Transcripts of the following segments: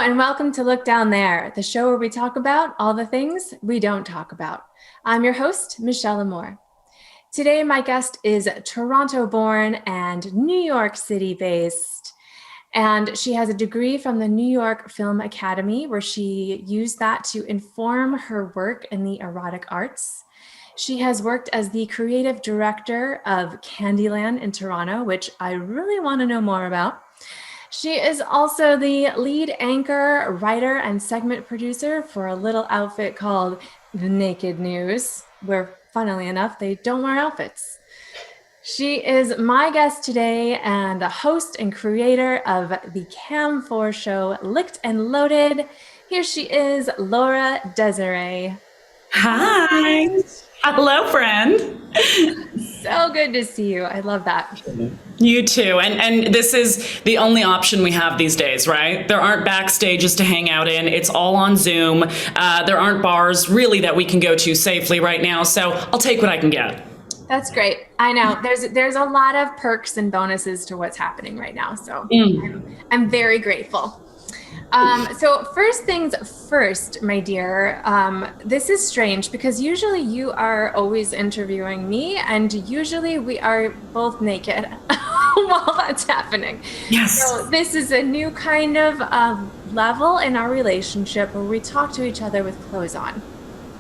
and welcome to Look Down There, the show where we talk about all the things we don't talk about. I'm your host, Michelle Amore. Today, my guest is Toronto-born and New York City-based, and she has a degree from the New York Film Academy, where she used that to inform her work in the erotic arts. She has worked as the creative director of Candyland in Toronto, which I really want to know more about. She is also the lead anchor, writer, and segment producer for a little outfit called The Naked News, where, funnily enough, they don't wear outfits. She is my guest today and the host and creator of the Cam4 show, Licked and Loaded. Here she is, Laura Desiree. Hi. Hello, friend. So good to see you. I love that. You too. And this is the only option we have these days, right? There aren't backstages to hang out in. It's all on Zoom. There aren't bars really that we can go to safely right now. So I'll take what I can get. That's great. I know there's a lot of perks and bonuses to what's happening right now. So I'm very grateful. So first things first, my dear, this is strange because usually you are always interviewing me and usually we are both naked while that's happening. Yes. So this is a new kind of level in our relationship where we talk to each other with clothes on.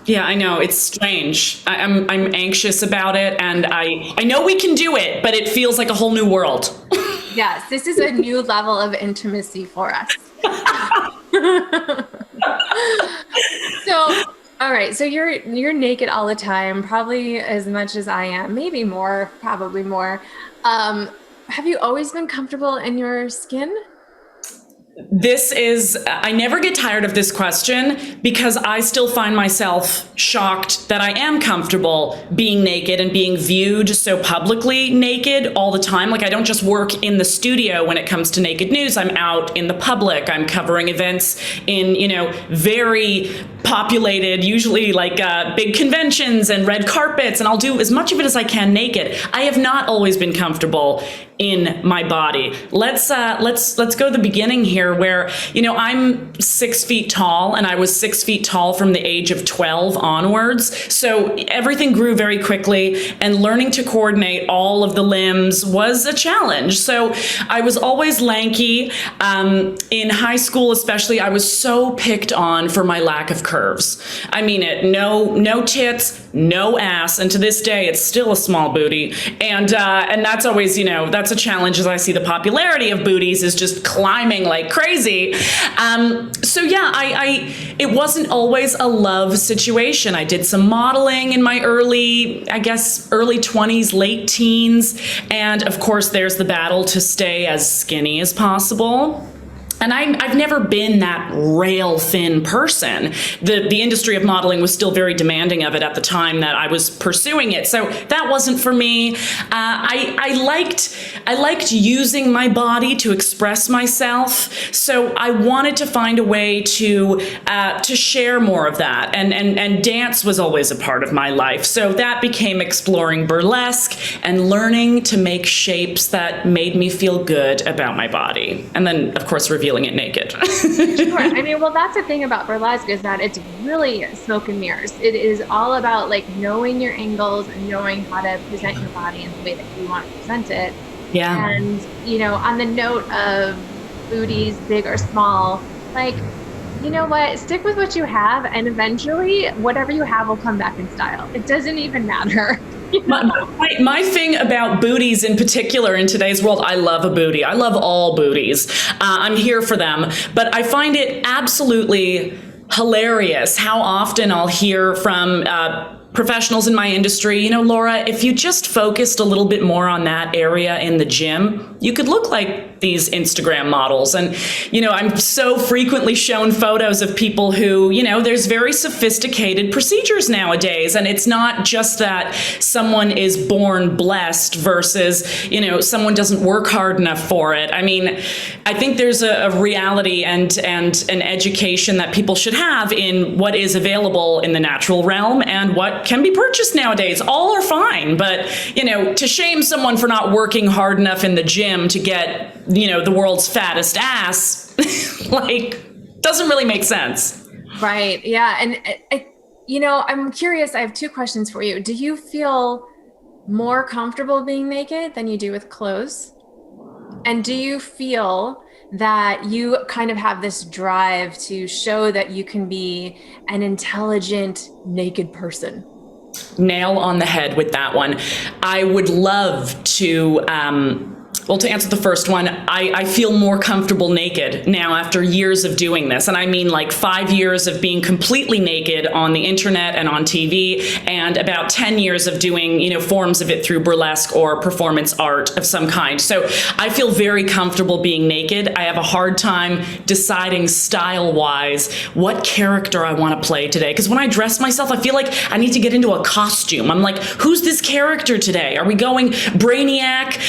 Yeah, I know. It's strange. I'm anxious about it and I know we can do it, but it feels like a whole new world. Yes, this is a new level of intimacy for us. So, all right. So you're naked all the time, probably as much as I am, maybe more, probably more. Have you always been comfortable in your skin? I never get tired of this question because I still find myself shocked that I am comfortable being naked and being viewed so publicly naked all the time. Like I don't just work in the studio when it comes to naked news. I'm out in the public. I'm covering events in, very populated, usually like big conventions and red carpets, and I'll do as much of it as I can naked. I have not always been comfortable in my body. Let's go to the beginning here where, I'm 6 feet tall and I was 6 feet tall from the age of 12 onwards. So everything grew very quickly and learning to coordinate all of the limbs was a challenge. So I was always lanky. In high school, especially, I was so picked on for my lack of curves. I mean it, no tits, no ass. And to this day, it's still a small booty. And that's always, that's a challenge as I see the popularity of booties is just climbing like crazy. So yeah, it wasn't always a love situation. I did some modeling in my early 20s, late teens. And of course, there's the battle to stay as skinny as possible. And I've never been that rail thin person. The industry of modeling was still very demanding of it at the time that I was pursuing it. So that wasn't for me. I liked using my body to express myself. So I wanted to find a way to share more of that. And dance was always a part of my life. So that became exploring burlesque and learning to make shapes that made me feel good about my body. And then, of course, revealing it naked. Sure. I mean, well, that's the thing about burlesque is that it's really smoke and mirrors. It is all about like knowing your angles and knowing how to present your body in the way that you want to present it. Yeah. And, on the note of booties, big or small, like, you know what, stick with what you have and eventually whatever you have will come back in style. It doesn't even matter. My thing about booties in particular in today's world, I love a booty. I love all booties. I'm here for them. But I find it absolutely hilarious how often I'll hear from professionals in my industry, Laura, if you just focused a little bit more on that area in the gym, you could look like these Instagram models. And, I'm so frequently shown photos of people who, there's very sophisticated procedures nowadays. And it's not just that someone is born blessed versus, someone doesn't work hard enough for it. I mean, I think there's a reality and an education that people should have in what is available in the natural realm and what can be purchased nowadays. All are fine, but to shame someone for not working hard enough in the gym to get the world's fattest ass, like doesn't really make sense. Right. Yeah. And, I'm curious. I have two questions for you. Do you feel more comfortable being naked than you do with clothes? And do you feel that you kind of have this drive to show that you can be an intelligent, naked person? Nail on the head with that one. I would love to, well, to answer the first one, I feel more comfortable naked now after years of doing this. And I mean like 5 years of being completely naked on the internet and on TV, and about 10 years of doing, forms of it through burlesque or performance art of some kind. So I feel very comfortable being naked. I have a hard time deciding style-wise what character I want to play today. Because when I dress myself, I feel like I need to get into a costume. I'm like, who's this character today? Are we going Brainiac?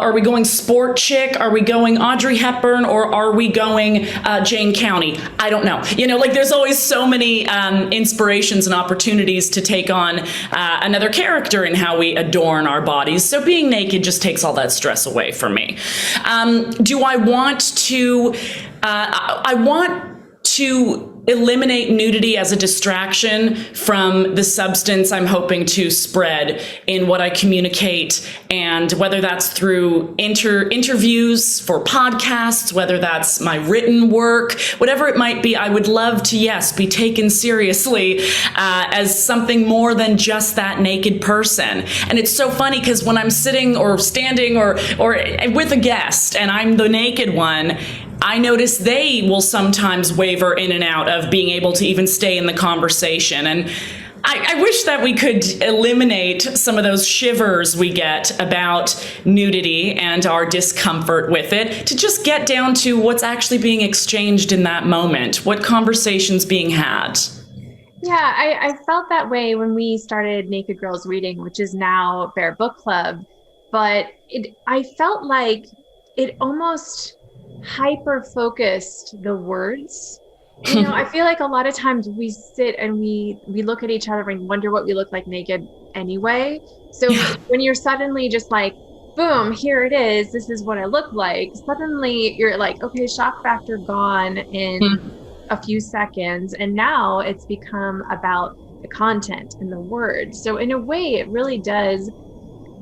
Are we going sport chick? Are we going Audrey Hepburn? Or are we going Jane County? I don't know. There's always so many inspirations and opportunities to take on another character in how we adorn our bodies. So being naked just takes all that stress away from me. Do I want to? I want to eliminate nudity as a distraction from the substance I'm hoping to spread in what I communicate, and whether that's through interviews for podcasts, whether that's my written work, whatever it might be. I would love to, yes, be taken seriously as something more than just that naked person. And it's so funny because when I'm sitting or standing or with a guest and I'm the naked one, I notice they will sometimes waver in and out of being able to even stay in the conversation. And I wish that we could eliminate some of those shivers we get about nudity and our discomfort with it, to just get down to what's actually being exchanged in that moment, what conversation's being had. Yeah, I felt that way when we started Naked Girls Reading, which is now Bear Book Club. But I felt like it almost hyper focused the words. I feel like a lot of times we sit and we look at each other and wonder what we look like naked anyway. So when you're suddenly just like, boom, here it is, this is what I look like, suddenly you're like, okay, shock factor gone in a few seconds. And now it's become about the content and the words. So in a way, it really does,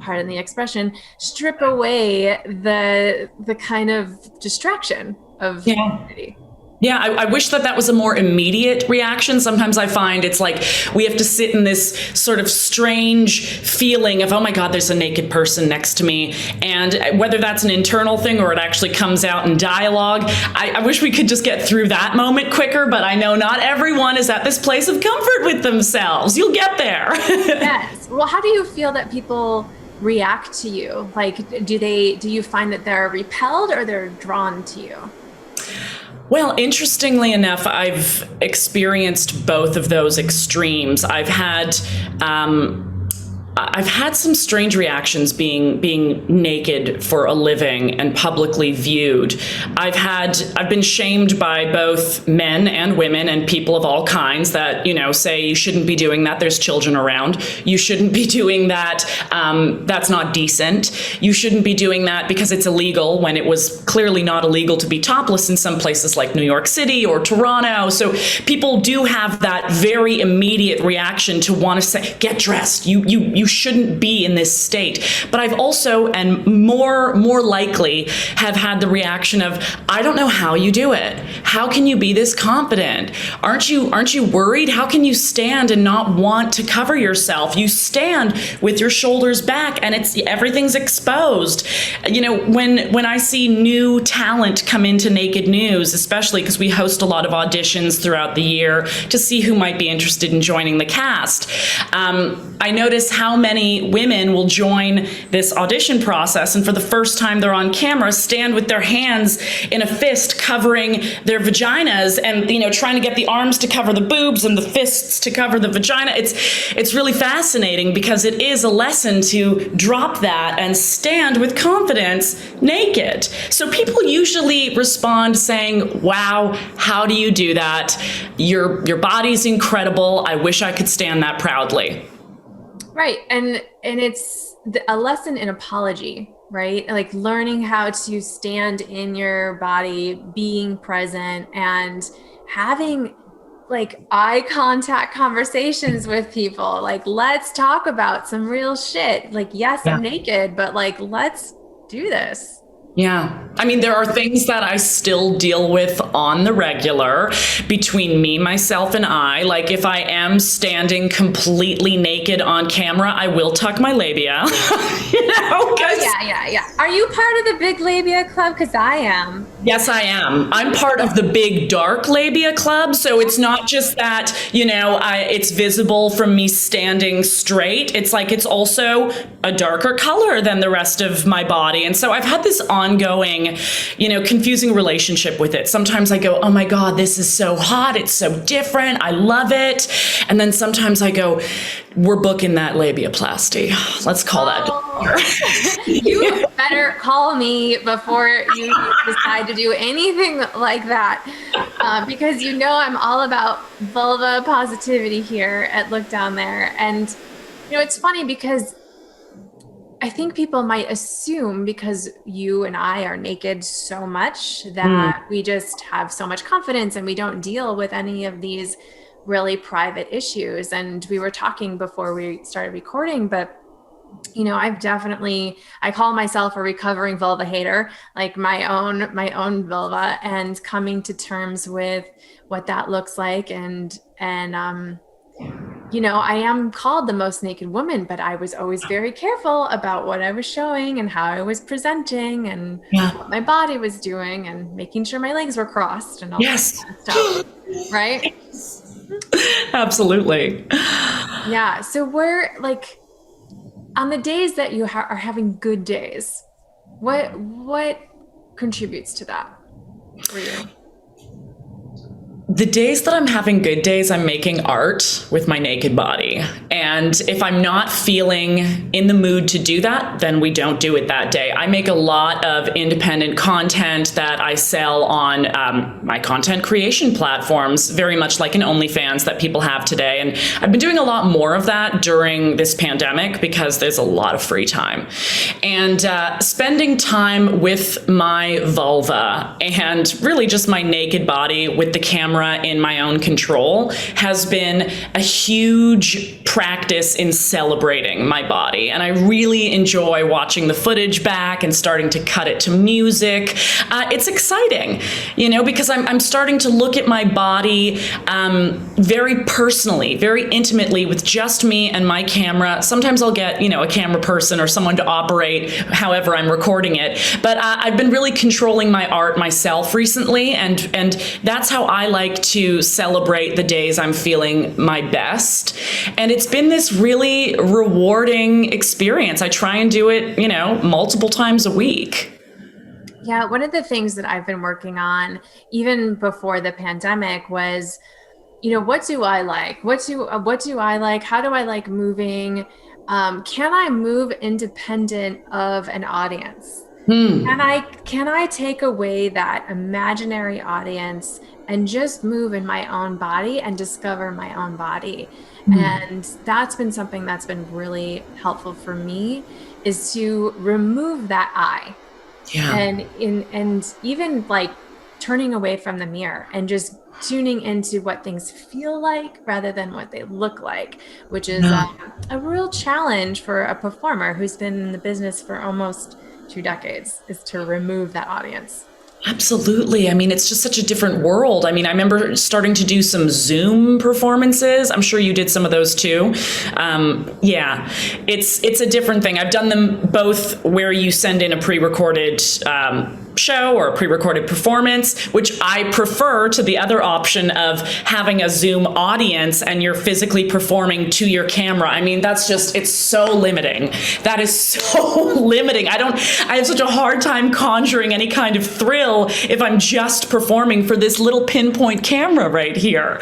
pardon the expression, strip away the kind of distraction of nudity. Yeah, I wish that was a more immediate reaction. Sometimes I find it's like we have to sit in this sort of strange feeling of, oh my God, there's a naked person next to me. And whether that's an internal thing or it actually comes out in dialogue, I wish we could just get through that moment quicker. But I know not everyone is at this place of comfort with themselves. You'll get there. Yes. Well, how do you feel that people react to you? Like, do you find that they're repelled or they're drawn to you? Well, interestingly enough, I've experienced both of those extremes. I've had some strange reactions being naked for a living and publicly viewed. I've been shamed by both men and women and people of all kinds that, say you shouldn't be doing that. There's children around. You shouldn't be doing that. That's not decent. You shouldn't be doing that because it's illegal, when it was clearly not illegal to be topless in some places like New York City or Toronto. So people do have that very immediate reaction to want to say, get dressed. You shouldn't be in this state. But I've also, and more likely, have had the reaction of, I don't know how you do it. How can you be this confident? Aren't you worried? How can you stand and not want to cover yourself? You stand with your shoulders back and everything's exposed. When I see new talent come into Naked News, especially because we host a lot of auditions throughout the year to see who might be interested in joining the cast, I notice how many women will join this audition process and for the first time they're on camera stand with their hands in a fist covering their vaginas and trying to get the arms to cover the boobs and the fists to cover the vagina. It's really fascinating because it is a lesson to drop that and stand with confidence naked. So people usually respond saying, wow, how do you do that? Your body's incredible. I wish I could stand that proudly. Right. And it's a lesson in apology, right? Like learning how to stand in your body, being present, and having like eye contact conversations with people. Like, let's talk about some real shit. Like, yes, Yeah. I'm naked, but like, let's do this. Yeah. I mean, there are things that I still deal with on the regular between me, myself, and I. Like if I am standing completely naked on camera, I will tuck my labia. Yeah. Are you part of the big labia club? Because I am. Yes, I am. I'm part of the big dark labia club. So it's not just that, it's visible from me standing straight. It's like it's also a darker color than the rest of my body. And so I've had this ongoing, confusing relationship with it. Sometimes I go, oh my God, this is so hot. It's so different. I love it. And then sometimes I go, we're booking that labiaplasty. Let's call that. You better call me before you decide to do anything like that. Because I'm all about vulva positivity here at Look Down There. And, it's funny because I think people might assume because you and I are naked so much that we just have so much confidence and we don't deal with any of these really private issues. And we were talking before we started recording, but I call myself a recovering vulva hater, like my own vulva, and coming to terms with what that looks like. I am called the most naked woman, but I was always very careful about what I was showing and how I was presenting and what my body was doing and making sure my legs were crossed and all that kind of stuff. Right? Absolutely. Yeah. So we're like, on the days that you are having good days, what contributes to that for you? The days that I'm having good days, I'm making art with my naked body. And if I'm not feeling in the mood to do that, then we don't do it that day. I make a lot of independent content that I sell on my content creation platforms, very much like an OnlyFans that people have today. And I've been doing a lot more of that during this pandemic because there's a lot of free time. And spending time with my vulva and really just my naked body with the camera in my own control has been a huge practice in celebrating my body. And I really enjoy watching the footage back and starting to cut it to music. It's exciting, because I'm starting to look at my body very personally, very intimately with just me and my camera. Sometimes I'll get, a camera person or someone to operate however I'm recording it. But I've been really controlling my art myself recently. And that's how I like to celebrate the days I'm feeling my best. And it's been this really rewarding experience. I try and do it, multiple times a week. Yeah, one of the things that I've been working on, even before the pandemic, was, what do I like? What do I like? How do I like moving? Can I move independent of an audience? Can I take away that imaginary audience and just move in my own body and discover my own body? And that's been something that's been really helpful for me, is to remove that I. Yeah. And even like turning away from the mirror and just tuning into what things feel like rather than what they look like, which is a real challenge for a performer who's been in the business for almost 2 decades, is to remove that audience. Absolutely. I mean, it's just such a different world. I mean, I remember starting to do some Zoom performances. I'm sure you did some of those too. Yeah, it's a different thing. I've done them both where you send in a pre-recorded show or a pre-recorded performance, which I prefer to the other option of having a Zoom audience and you're physically performing to your camera. I mean, it's so limiting. That is so limiting. I have such a hard time conjuring any kind of thrill if I'm just performing for this little pinpoint camera right here.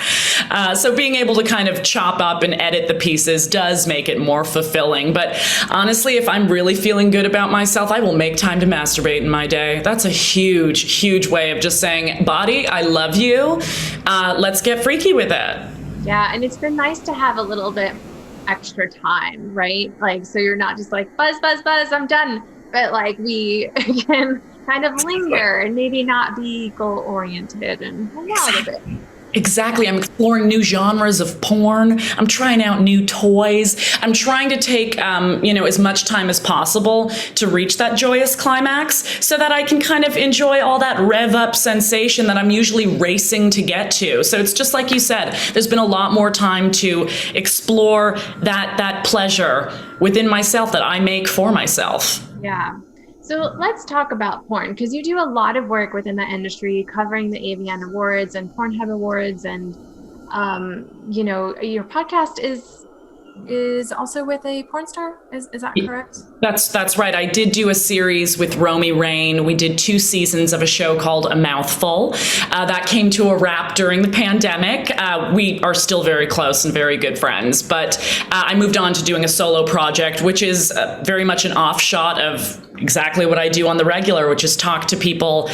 So being able to kind of chop up and edit the pieces does make it more fulfilling. But honestly, if I'm really feeling good about myself, I will make time to masturbate in my day. That's a huge, huge way of just saying, body, I love you. Let's get freaky with it. Yeah. And it's been nice to have a little bit, extra time, right? Like, so you're not just like buzz, buzz, buzz, I'm done. But like we can kind of linger and maybe not be goal oriented and hang out a bit. Exactly. I'm exploring new genres of porn. I'm trying out new toys. I'm trying to take, as much time as possible to reach that joyous climax so that I can kind of enjoy all that rev up sensation that I'm usually racing to get to. So it's just like you said, there's been a lot more time to explore that pleasure within myself that I make for myself. Yeah. So let's talk about porn because you do a lot of work within the industry covering the AVN Awards and Pornhub Awards and your podcast is also with a porn star. Is that correct? That's right. I did do a series with Romy Rain. We did 2 seasons of a show called A Mouthful. That came to a wrap during the pandemic. We are still very close and very good friends, but I moved on to doing a solo project, which is very much an offshot of exactly what I do on the regular, which is talk to people,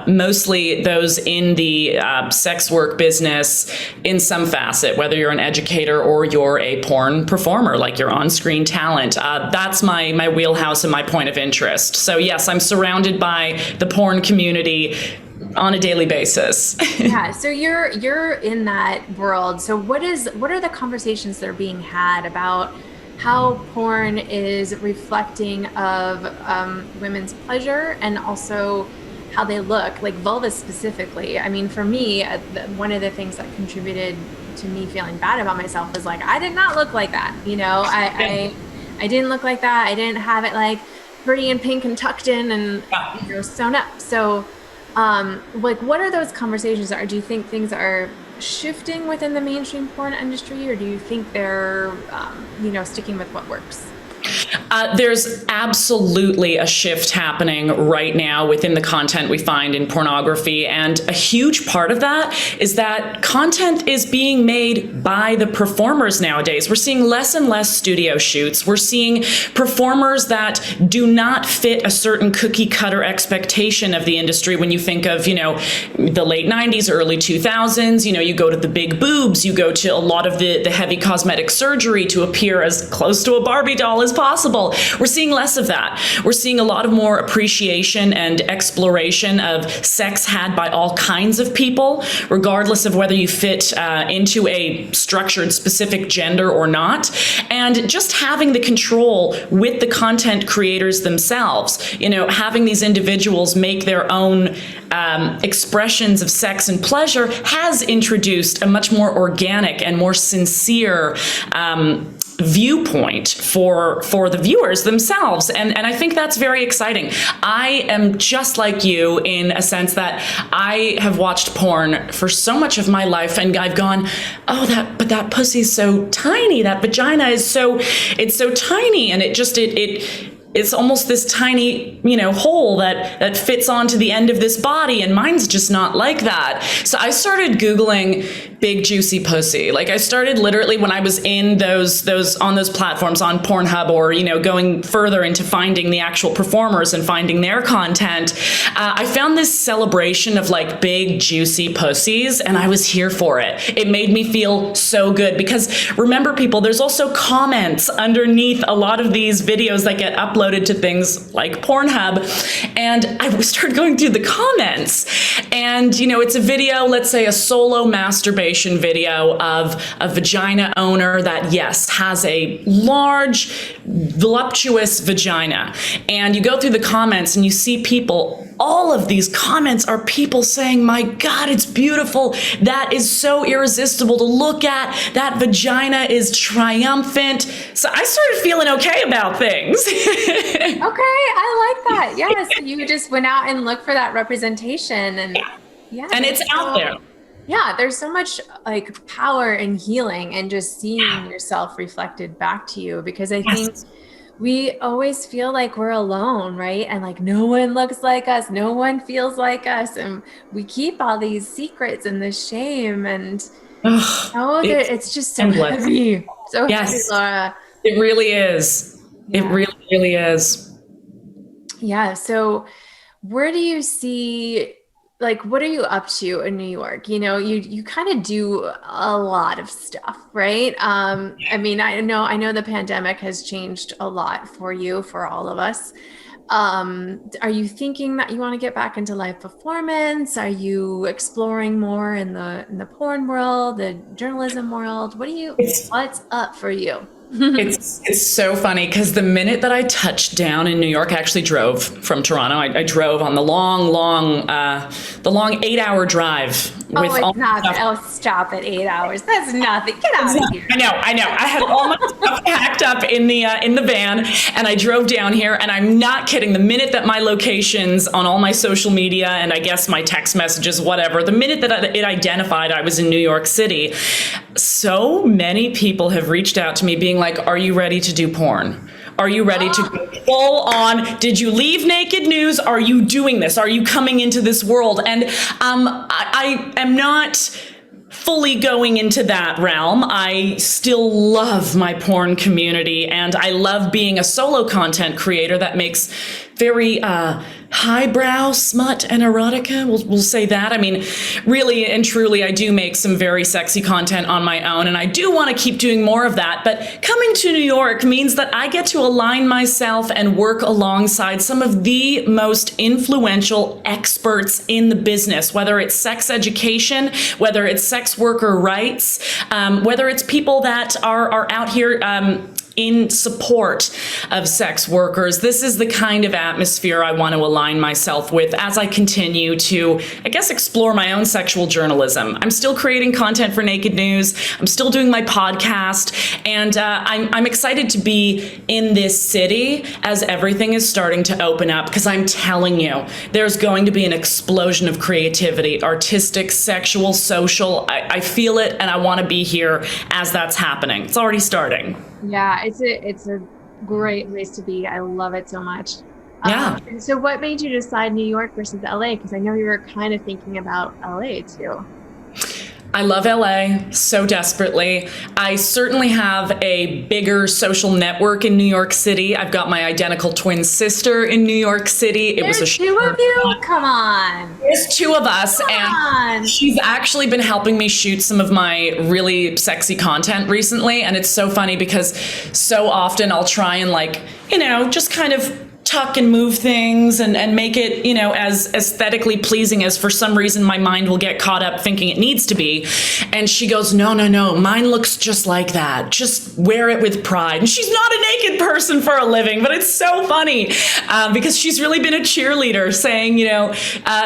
mostly those in the sex work business in some facet, whether you're an educator or you're a porn performer, like you're on-screen talent. That's my wheelhouse and my point of interest. So yes, I'm surrounded by the porn community on a daily basis. Yeah, so you're in that world. So what are the conversations that are being had about how porn is reflecting of women's pleasure and also how they look, like vulvas specifically? I mean, for me, one of the things that contributed to me feeling bad about myself was like, I did not look like that. I didn't look like that. I didn't have it like pretty and pink and tucked in and sewn up. So like, what are those conversations? Do you think things are shifting within the mainstream porn industry, or do you think they're, sticking with what works? There's absolutely a shift happening right now within the content we find in pornography. And a huge part of that is that content is being made by the performers nowadays. We're seeing less and less studio shoots. We're seeing performers that do not fit a certain cookie cutter expectation of the industry. When you think of, the late 90s, early 2000s, you go to the big boobs, you go to a lot of the heavy cosmetic surgery to appear as close to a Barbie doll as possible. We're seeing less of that. We're seeing a lot of more appreciation and exploration of sex had by all kinds of people, regardless of whether you fit into a structured specific gender or not. And just having the control with the content creators themselves, having these individuals make their own expressions of sex and pleasure has introduced a much more organic and more sincere viewpoint for the viewers themselves. And I think that's very exciting. I am just like you in a sense that I have watched porn for so much of my life and I've gone, but that pussy's so tiny. That vagina is it's so tiny. And it's almost this tiny, hole that fits onto the end of this body, and mine's just not like that. So I started Googling big juicy pussy. Like I started literally when I was in those on those platforms on Pornhub or, going further into finding the actual performers and finding their content. I found this celebration of like big juicy pussies and I was here for it. It made me feel so good because remember people, there's also comments underneath a lot of these videos that get uploaded to things like Pornhub. And I started going through the comments and, it's a video, let's say a solo masturbation video of a vagina owner that, yes, has a large, voluptuous vagina. And you go through the comments and you see people, all of these comments are people saying, my God, it's beautiful. That is so irresistible to look at. That vagina is triumphant. So I started feeling okay about things. Okay, I like that. Yes, you just went out and looked for that representation, and and it's out there. Yeah, there's so much like power and healing and just seeing yourself reflected back to you, because I think we always feel like we're alone, right? And like no one looks like us, no one feels like us, and we keep all these secrets and the shame, and it's just so heavy. So heavy, Laura. It really is. Yeah. It really, really is. Yeah. So where do you see like what are you up to in New York? You kind of do a lot of stuff, right? I mean, I know the pandemic has changed a lot for you, for all of us. Are you thinking that you want to get back into live performance? Are you exploring more in the porn world, the journalism world? It's What's up for you? it's so funny because the minute that I touched down in New York, I actually drove from Toronto. I drove on the long 8-hour drive Oh, with all it's my not. stuff. Oh, stop at 8 hours. That's nothing. Get out of here. I know. I had all my stuff packed up in the van, and I drove down here. And I'm not kidding. The minute that my locations on all my social media and I guess my text messages, whatever, the minute that it identified I was in New York City, so many people have reached out to me, being like, "Are you ready to do porn? Are you ready to go full on? Did you leave Naked News? Are you doing this? Are you coming into this world?" And I am not fully going into that realm. I still love my porn community, and I love being a solo content creator that makes very highbrow smut and erotica. We'll say that. I mean, really and truly, I do make some very sexy content on my own, and I do want to keep doing more of that. But coming to New York means that I get to align myself and work alongside some of the most influential experts in the business, whether it's sex education, whether it's sex worker rights, whether it's people that are out here in support of sex workers. This is the kind of atmosphere I want to align myself with as I continue to, I guess, explore my own sexual journalism. I'm still creating content for Naked News. I'm still doing my podcast, and I'm excited to be in this city as everything is starting to open up, because I'm telling you, there's going to be an explosion of creativity, artistic, sexual, social. I feel it, and I want to be here as that's happening. It's already starting. Yeah, it's a great place to be. I love it so much. Yeah. So what made you decide New York versus LA? Because I know you were kind of thinking about LA too. I love LA so desperately. I certainly have a bigger social network in New York City. I've got my identical twin sister in New York City. There's two of you? Come on. There's two of us, Come on. and she's actually been helping me shoot some of my really sexy content recently. And it's so funny because so often I'll try and just kind of tuck and move things and make it, as aesthetically pleasing as for some reason my mind will get caught up thinking it needs to be. And she goes, no, mine looks just like that. Just wear it with pride. And she's not a naked person for a living, but it's so funny because she's really been a cheerleader, saying,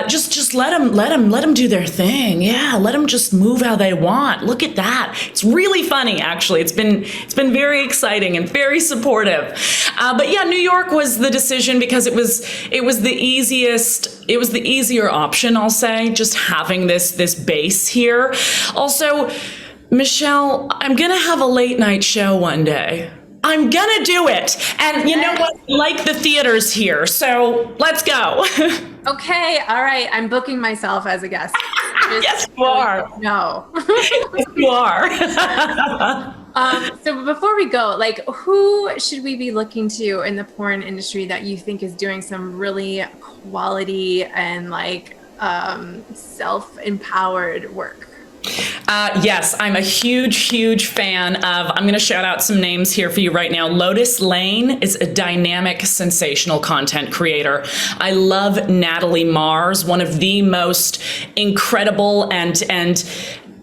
just let them do their thing. Yeah, let them just move how they want. Look at that. It's really funny, actually. It's been very exciting and very supportive. But yeah, New York was the decision because it was the easier option, I'll say, just having this base here. Also, Michelle, I'm gonna have a late night show one day. I'm gonna do it. And you know what? I like the theaters here, so let's go. Okay, all right. I'm booking myself as a guest. Yes, you are. No. Yes, you are. So before we go, who should we be looking to in the porn industry that you think is doing some really quality and self-empowered work? Yes, I'm a huge fan of, I'm going to shout out some names here for you right now. Lotus Lane is a dynamic, sensational content creator. I love Natalie Mars, one of the most incredible and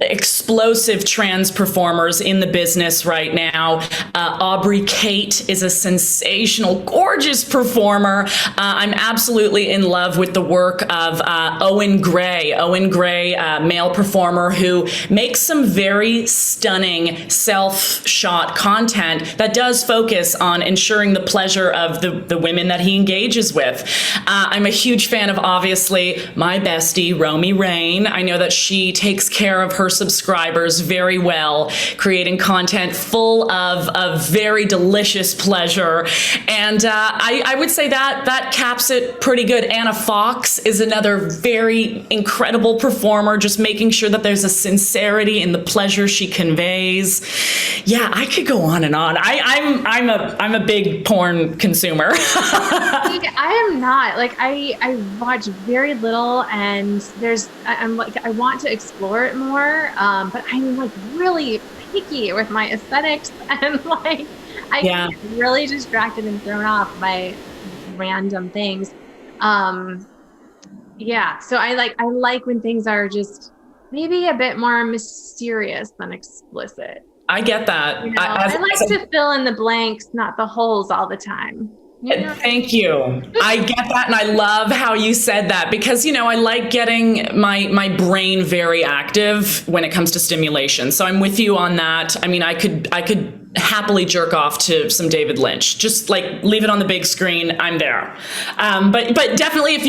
explosive trans performers in the business right now. Aubrey Kate is a sensational, gorgeous performer. I'm absolutely in love with the work of Owen Gray. Owen Gray, male performer who makes some very stunning self-shot content that does focus on ensuring the pleasure of the women that he engages with. I'm a huge fan of, obviously, my bestie, Romy Rain. I know that she takes care of her subscribers very well, creating content full of very delicious pleasure. And I would say that caps it pretty good. Anna Fox is another very incredible performer, just making sure that there's a sincerity in the pleasure she conveys. Yeah, I could go on and on. I'm a big porn consumer. I am not. Like I watch very little, and I'm like, I want to explore it more, but I'm like really picky with my aesthetics, and like I get really distracted and thrown off by random things. So I like when things are just maybe a bit more mysterious than explicit. I get that. You know, I like to fill in the blanks, not the holes all the time. You know? Thank you. I get that, and I love how you said that, because I like getting my brain very active when it comes to stimulation. So I'm with you on that. I mean, I could happily jerk off to some David Lynch. Just like leave it on the big screen. I'm there. But definitely, if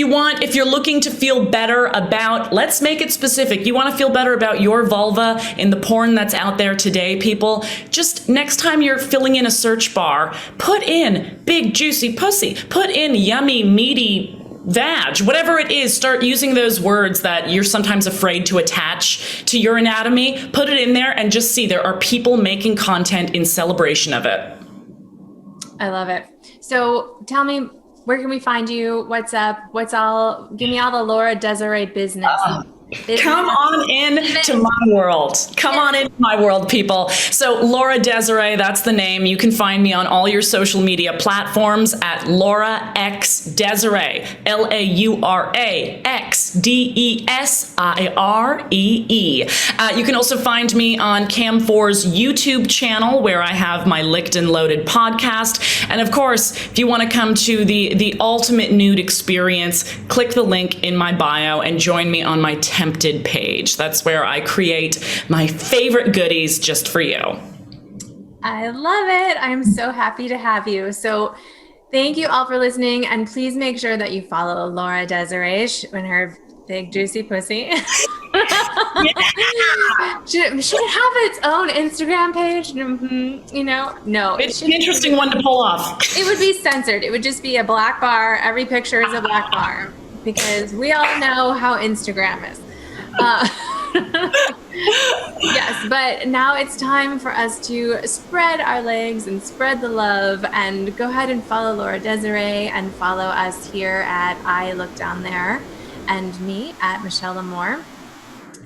you're looking to feel better about, let's make it specific. You want to feel better about your vulva in the porn that's out there today, people. Just next time you're filling in a search bar, put in big juicy pussy, put in yummy meaty vag, whatever it is. Start using those words that you're sometimes afraid to attach to your anatomy. Put it in there and just see there are people making content in celebration of it. I love it. So tell me, where can we find you? What's up? Give me all the Laura Desiree business. Come on in to my world. Come on into my world, people. So Laura Desiree, that's the name. You can find me on all your social media platforms at Laura X Desiree, LauraXDesiree. You can also find me on Cam4's YouTube channel, where I have my Licked and Loaded podcast. And of course, if you want to come to the ultimate nude experience, click the link in my bio and join me on my Tempted page. That's where I create my favorite goodies just for you. I love it. I'm so happy to have you. So thank you all for listening, and please make sure that you follow Laura Desiree and her big juicy pussy. Should it have its own Instagram page? No. It's an interesting one to pull off. It would be censored. It would just be a black bar. Every picture is a black bar, because we all know how Instagram is. Yes, but now it's time for us to spread our legs and spread the love, and go ahead and follow Laura Desiree and follow us here at I Look Down There, and me at Michelle Lamore.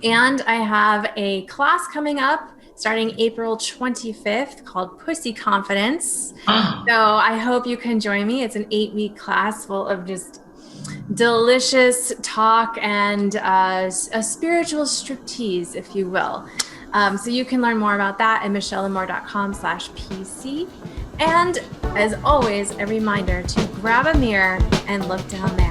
And I have a class coming up starting April 25th called Pussy Confidence. So I hope you can join me. It's an 8-week class full of just delicious talk and a spiritual striptease, if you will. So you can learn more about that at michellelamore.com/PC. And as always, a reminder to grab a mirror and look down there.